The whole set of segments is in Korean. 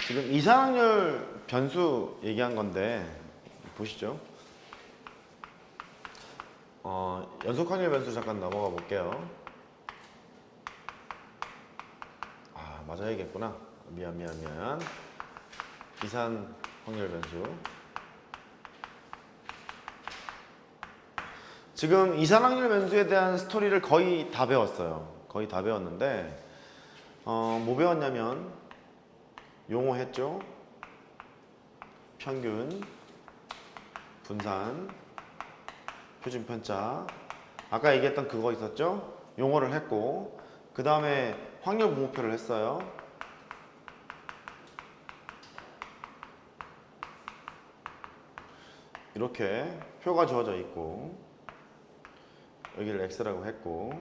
지금 이산확률 변수 얘기한 건데 보시죠. 연속확률 변수 잠깐 넘어가 볼게요. 맞아야겠구나. 미안. 이산확률 변수. 지금 이산확률 변수에 대한 스토리를 거의 다 배웠어요. 거의 다 배웠는데 뭐 배웠냐면 용어 했죠. 평균, 분산, 표준 편차. 아까 얘기했던 그거 있었죠. 용어를 했고 그 다음에 확률 분모표를 했어요. 이렇게 표가 주어져 있고 여기를 x라고 했고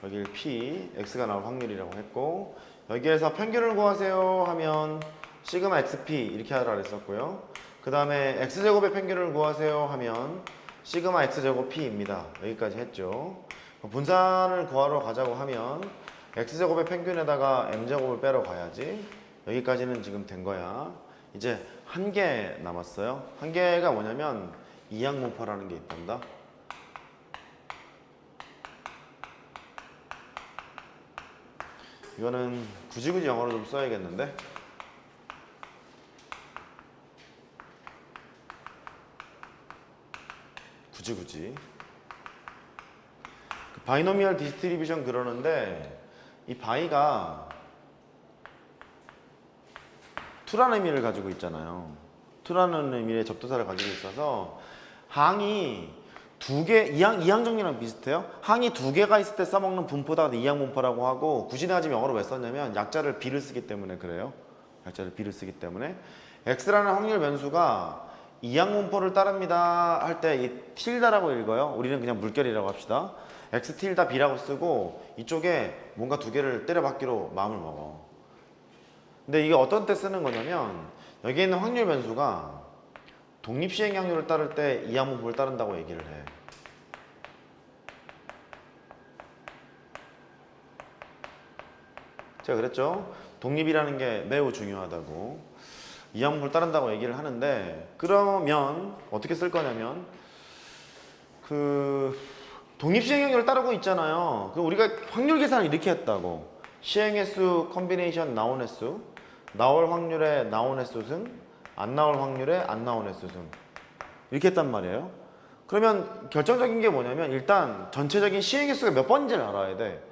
여기를 p, x가 나올 확률이라고 했고 여기에서 평균을 구하세요 하면 시그마 xp 이렇게 하라 그랬었고요. 그 다음에 x제곱의 평균을 구하세요 하면 시그마 x제곱 p입니다. 여기까지 했죠. 분산을 구하러 가자고 하면 x제곱의 평균에다가 m제곱을 빼러 가야지. 여기까지는 지금 된 거야. 이제 한 개 남았어요. 한 개가 뭐냐면 이항분포라는 게 있단다. 이거는 굳이 영어로 좀 써야겠는데. 굳이 그 바이노미얼 디스트리뷰션 그러는데 이 바이가 투라는 의미를 가지고 있잖아요. 투라는 의미의 접두사를 가지고 있어서 항이 두 개, 이항 정리랑 비슷해요. 항이 두 개가 있을 때 써먹는 분포다 이항 분포라고 하고 굳이 내가 지금 영어로 왜 썼냐면 약자를 b를 쓰기 때문에 그래요. 약자를 b를 쓰기 때문에 x라는 확률 변수가 이항 분포를 따릅니다 할 때 이 틸다라고 읽어요. 우리는 그냥 물결이라고 합시다. x 틸다 b라고 쓰고 이쪽에 뭔가 두 개를 때려박기로 마음을 먹어. 근데 이게 어떤 때 쓰는 거냐면 여기 있는 확률 변수가 독립시행 확률을 따를 때 이항 분포를 따른다고 얘기를 해. 제가 그랬죠? 독립이라는 게 매우 중요하다고. 이항 분포를 따른다고 얘기를 하는데 그러면 어떻게 쓸 거냐면 그 독립시행 확률을 따르고 있잖아요. 그럼 우리가 확률 계산을 이렇게 했다고. 시행 횟수 컨비네이션 나온 횟수, 나올 확률에 나온 횟수 승, 안 나올 확률에 안 나온 횟수 승. 이렇게 했단 말이에요. 그러면 결정적인 게 뭐냐면 일단 전체적인 시행 횟수가 몇 번인지를 알아야 돼.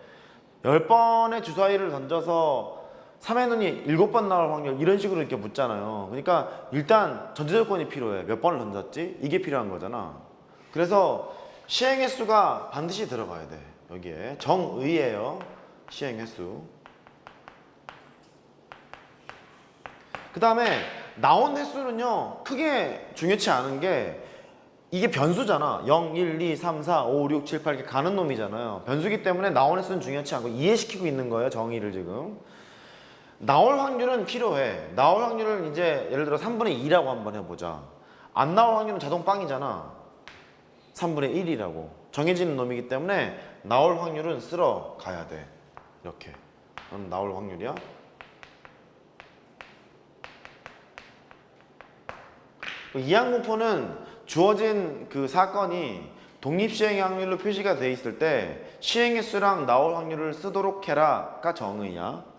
10번의 주사위를 던져서 3의 눈이 7번 나올 확률 이런 식으로 이렇게 묻잖아요. 그러니까 일단 전제 조건이 필요해. 몇 번을 던졌지? 이게 필요한 거잖아. 그래서 시행 횟수가 반드시 들어가야 돼. 여기에 정의예요. 시행 횟수. 그 다음에 나온 횟수는요 크게 중요치 않은 게 이게 변수잖아. 0, 1, 2, 3, 4, 5, 6, 7, 8 이렇게 가는 놈이잖아요. 변수기 때문에 나온 횟수는 중요치 않고 이해시키고 있는 거예요. 정의를 지금. 나올 확률은 필요해. 나올 확률을 이제 예를 들어 3분의 2라고 한번 해보자. 안 나올 확률은 자동 빵이잖아. 3분의 1이라고. 정해지는 놈이기 때문에 나올 확률은 쓸어 가야 돼. 이렇게. 나올 확률이야. 이항분포는 주어진 그 사건이 독립시행 확률로 표시가 돼 있을 때 시행 횟수랑 나올 확률을 쓰도록 해라가 정의야.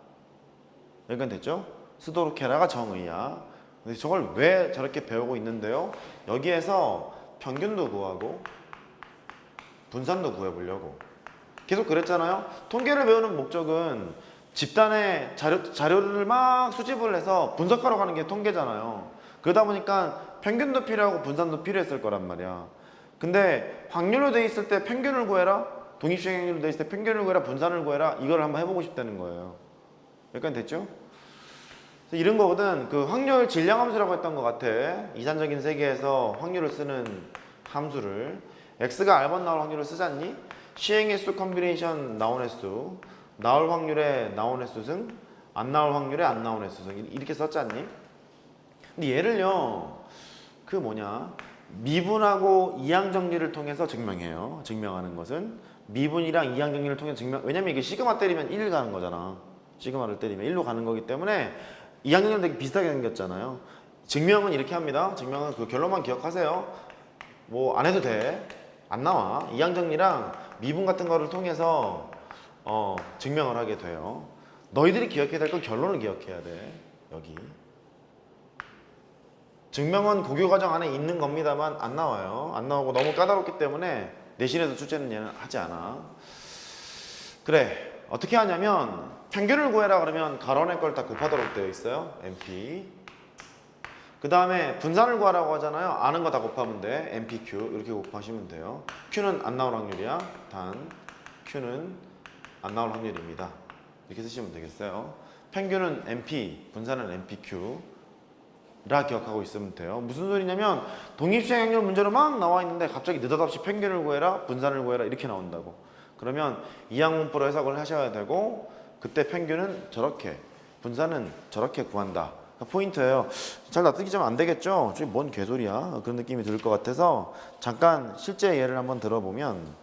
여기까지 됐죠? 쓰도록 해라가 정의야. 근데 저걸 왜 저렇게 배우고 있는데요? 여기에서 평균도 구하고 분산도 구해보려고. 계속 그랬잖아요. 통계를 배우는 목적은 집단의 자료를 막 수집을 해서 분석하러 가는 게 통계잖아요. 그러다 보니까 평균도 필요하고 분산도 필요했을 거란 말이야. 근데 확률로 돼 있을 때 평균을 구해라, 독립시행 확률로 돼 있을 때 평균을 구해라, 분산을 구해라, 이걸 한번 해보고 싶다는 거예요. 여기까지 됐죠? 그래서 이런 거거든. 그 확률 질량 함수라고 했던 것 같아. 이산적인 세계에서 확률을 쓰는 함수를. x가 R번 나올 확률을 쓰잖니? 시행 횟수 컨비네이션 나온 횟수, 나올 확률에 나온 횟수 승, 안 나올 확률에 안 나온 횟수 승 이렇게 썼잖니? 근데 얘를요 그 미분하고 이항 정리를 통해서 증명해요. 증명하는 것은 미분이랑 이항 정리를 통해서 왜냐면 이게 시그마 때리면 1 가는 거잖아. 시그마를 때리면 1로 가는 거기 때문에 이항률은 되게 비슷하게 생겼잖아요. 증명은 이렇게 합니다. 증명은 그 결론만 기억하세요. 뭐 안 해도 돼. 안 나와. 이항정리랑 미분 같은 거를 통해서 증명을 하게 돼요. 너희들이 기억해야 될 건 결론을 기억해야 돼. 여기. 증명은 고교 과정 안에 있는 겁니다만 안 나와요. 안 나오고 너무 까다롭기 때문에 내신에서 출제는 얘는 하지 않아. 그래. 어떻게 하냐면 평균을 구해라 그러면 가로낼 걸 다 곱하도록 되어 있어요. NP. 그 다음에 분산을 구하라고 하잖아요. 아는 거 다 곱하면 돼. NPQ 이렇게 곱하시면 돼요. Q는 안 나올 확률이야. 단 Q는 안 나올 확률입니다. 이렇게 쓰시면 되겠어요. 평균은 NP, 분산은 NPQ 라 기억하고 있으면 돼요. 무슨 소리냐면 독립수행 확률 문제로 막 나와 있는데 갑자기 느닷없이 평균을 구해라, 분산을 구해라 이렇게 나온다고. 그러면 이항문법으로 해석을 하셔야 되고 그때 평균은 저렇게, 분산은 저렇게 구한다. 포인트예요. 잘 납득이 안 되겠죠? 저게 뭔 개소리야? 그런 느낌이 들 것 같아서 잠깐 실제 예를 한번 들어보면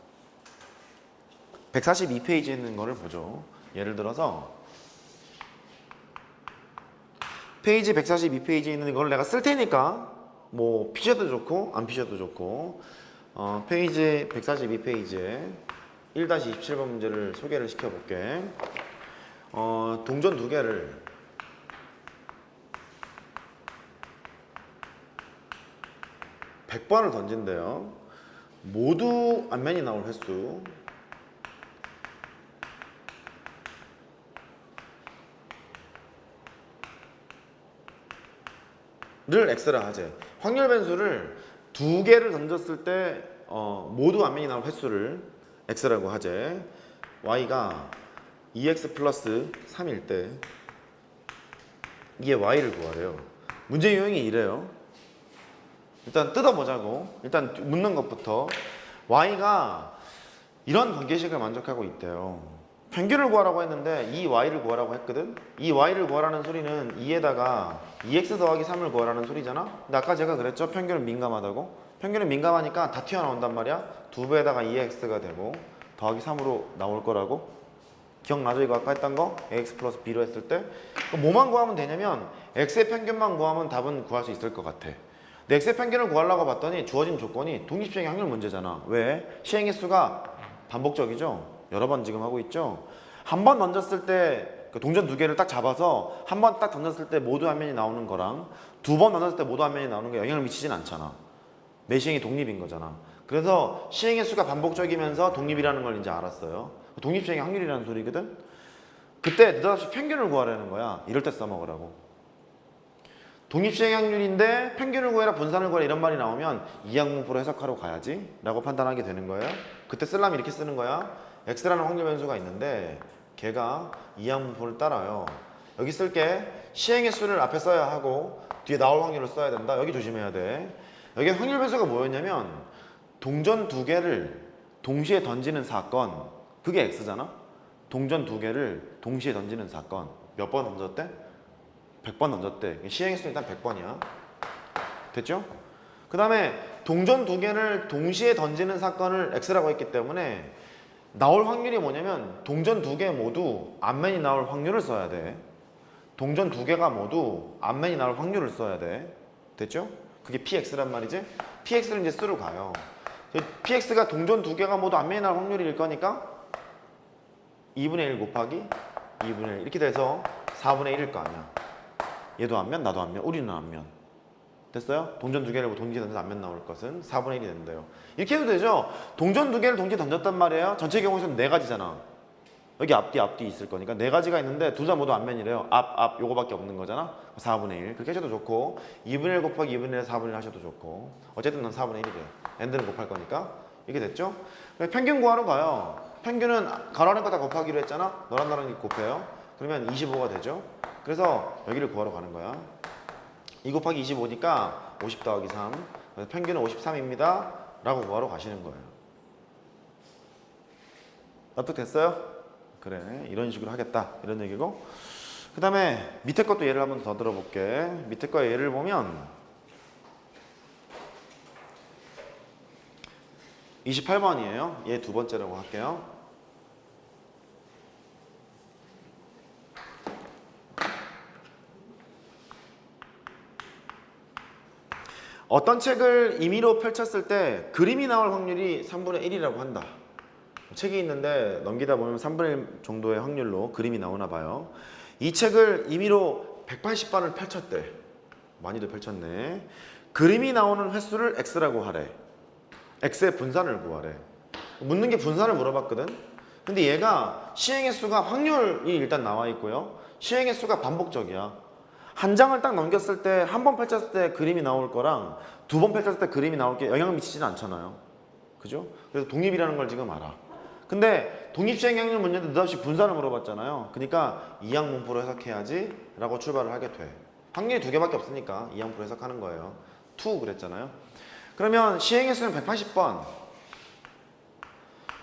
142페이지에 있는 거를 보죠. 예를 들어서 페이지 142페이지에 있는 걸 내가 쓸 테니까 뭐 피셔도 좋고 안 피셔도 좋고 페이지 142페이지에 1-27번 문제를 소개를 시켜볼게. 동전 두 개를 (100번을) 던진대요. 모두 앞면이 나올 횟수 를 X라 하재. 확률 변수를 두 개를 던졌을 때 모두 앞면이 나올 횟수를 X라고 하재. Y가 2X 플러스 3일 때 이게 Y를 구하래요. 문제 유형이 이래요. 일단 뜯어보자고. 일단 묻는 것부터. Y가 이런 관계식을 만족하고 있대요. 평균을 구하라고 했는데 이 Y를 구하라고 했거든. 이 Y를 구하라는 소리는 2에다가 2X 더하기 3을 구하라는 소리잖아. 근데 아까 제가 그랬죠. 평균은 민감하다고. 평균은 민감하니까 다 튀어나온단 말이야. 2배에다가 2X가 되고 더하기 3으로 나올 거라고. 기억나죠? 이거 아까 했던 거? AX 플러스 B로 했을 때. 그럼 뭐만 구하면 되냐면 X의 평균만 구하면 답은 구할 수 있을 것 같아. 근데 X의 평균을 구하려고 봤더니 주어진 조건이 독립시행 확률 문제잖아. 왜? 시행의 수가 반복적이죠. 여러 번 지금 하고 있죠. 한 번 던졌을 때 동전 두 개를 딱 잡아서 한 번 딱 던졌을 때 모두 한 면이 나오는 거랑 두 번 던졌을 때 모두 한 면이 나오는 게 영향을 미치진 않잖아. 매 시행이 독립인 거잖아. 그래서 시행의 수가 반복적이면서 독립이라는 걸 이제 알았어요. 독립시행의 확률이라는 소리거든. 그때 느닷없이 평균을 구하라는 거야. 이럴 때 써먹으라고. 독립시행 확률인데 평균을 구해라, 분산을 구해라 이런 말이 나오면 이항문법으로 해석하러 가야지 라고 판단하게 되는 거예요. 그때 쓰려면 이렇게 쓰는 거야. X라는 확률 변수가 있는데 걔가 이항문법을 따라요. 여기 쓸게. 시행의 수를 앞에 써야 하고 뒤에 나올 확률을 써야 된다. 여기 조심해야 돼. 여기 확률 변수가 뭐였냐면 동전 두 개를 동시에 던지는 사건. 그게 X잖아. 동전 두 개를 동시에 던지는 사건. 몇 번 던졌대? 100번 던졌대. 시행의 수는 일단 100번이야. 됐죠? 그 다음에 동전 두 개를 동시에 던지는 사건을 X라고 했기 때문에 나올 확률이 뭐냐면 동전 두 개 모두 앞면이 나올 확률을 써야 돼. 동전 두 개가 모두 앞면이 나올 확률을 써야 돼. 됐죠? 그게 PX란 말이지? PX를 이제 쓰러 가요. PX가 동전 두 개가 모두 앞면이 나올 확률일 거니까 2분의 1 곱하기 2분의 1 이렇게 돼서 4분의 1일 거 아니야. 얘도 앞면, 나도 앞면, 우리는 앞면. 됐어요? 동전 두 개를 동시에 던져서 앞면 나올 것은 4분의 1이 된대요. 이렇게 해도 되죠? 동전 두 개를 동시에 던졌단 말이에요. 전체 경우에서는 네 가지잖아. 여기 앞뒤 있을 거니까 네 가지가 있는데 둘 다 모두 앞면이래요. 앞 요거밖에 없는 거잖아. 4분의 1 그렇게 하셔도 좋고 2분의 1 곱하기 2분의 1 4분의 1 하셔도 좋고 어쨌든 넌 4분의 1이 돼. n들은 곱할 거니까 이게 됐죠? 평균 구하러 가요. 평균은 가로 안에 거 다 곱하기로 했잖아. 너랑 나랑 곱해요. 그러면 25가 되죠? 그래서 여기를 구하러 가는 거야. 2 곱하기 25니까 50 더하기 3 그래서 평균은 53입니다 라고 구하러 가시는 거예요. 납득됐어요? 그래, 이런 식으로 하겠다 이런 얘기고, 그 다음에 밑에 것도 예를 한번 더 들어볼게. 밑에 거 예를 보면 28번이에요 얘 두 번째라고 할게요. 어떤 책을 임의로 펼쳤을 때 그림이 나올 확률이 3분의 1이라고 한다. 책이 있는데 넘기다 보면 3분의 1 정도의 확률로 그림이 나오나 봐요. 이 책을 임의로 180번을 펼쳤대. 많이도 펼쳤네. 그림이 나오는 횟수를 x라고 하래. x의 분산을 구하래. 묻는 게 분산을 물어봤거든. 근데 얘가 시행 횟수가 확률이 일단 나와 있고요. 시행 횟수가 반복적이야. 한 장을 딱 넘겼을 때 한 번 펼쳤을 때 그림이 나올 거랑 두 번 펼쳤을 때 그림이 나올 게 영향을 미치지는 않잖아요. 그죠? 그래서 독립이라는 걸 지금 알아. 근데 독립시행확률 문제인데 느닷없이 분산을 물어봤잖아요. 그러니까 이항분포로 해석해야지 라고 출발을 하게 돼. 확률이 두 개밖에 없으니까 이항분포로 해석하는 거예요. 2 그랬잖아요. 그러면 시행횟수는 180번.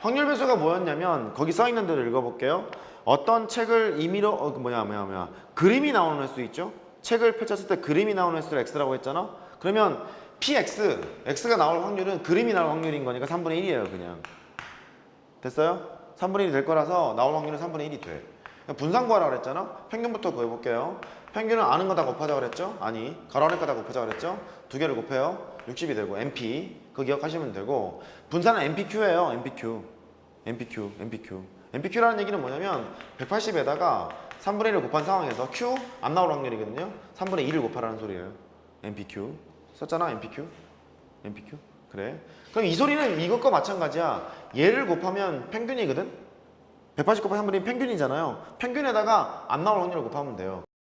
확률 배수가 뭐였냐면 거기 써있는 대로 읽어볼게요. 어떤 책을 임의로 그림이 나오는 횟수 있죠? 책을 펼쳤을 때 그림이 나오는 횟수를 x라고 했잖아. 그러면 px, x가 나올 확률은 그림이 나올 확률인 거니까 3분의 1이에요 그냥. 됐어요? 3분의 1이 될 거라서 나올 확률은 3분의 1이 돼. 분산 구하라 그랬잖아. 평균부터 구해볼게요. 평균은 아는 거 다 곱하자 그랬죠? 아니, 가로 아래 거 다 곱하자 그랬죠? 두 개를 곱해요. 60이 되고 NP 그거 기억하시면 되고, 분산은 NPQ예요. NPQ라는 얘기는 뭐냐면 180에다가 3분의 1을 곱한 상황에서 Q 안 나올 확률이거든요. 3분의 2를 곱하라는 소리예요. NPQ 썼잖아. NPQ 그래. 그럼 이 소리는 이것과 마찬가지야. 얘를 곱하면 평균이거든. 180 곱하기 3분의 1 평균이잖아요. 평균에다가 안 나올 확률을 곱하면 돼요.